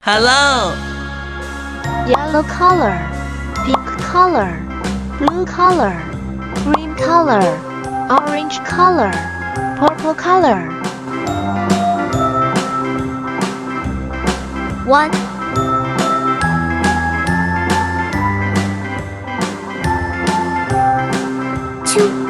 Hello. Yellow color, pink color, blue color, green color, orange color, purple color. 1 2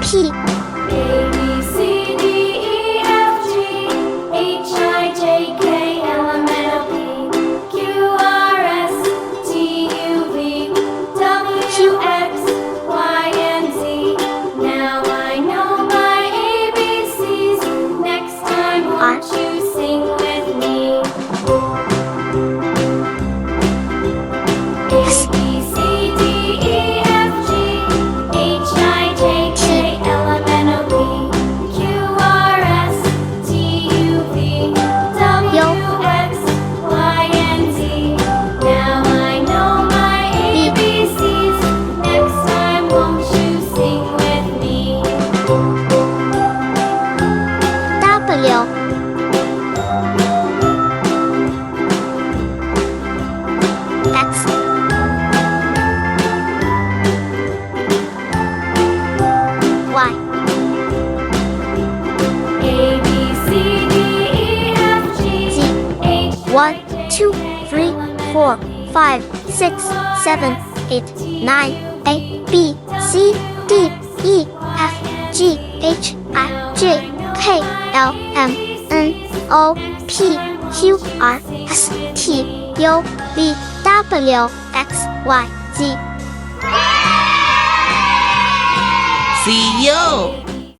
P One, two, three, four, five, six, seven, eight, nine, A, B, C, D, E, F, G, H, I, J, K, L, M, N, O, P, Q, R, S, T, U, V, W, X, Y, Z. See you.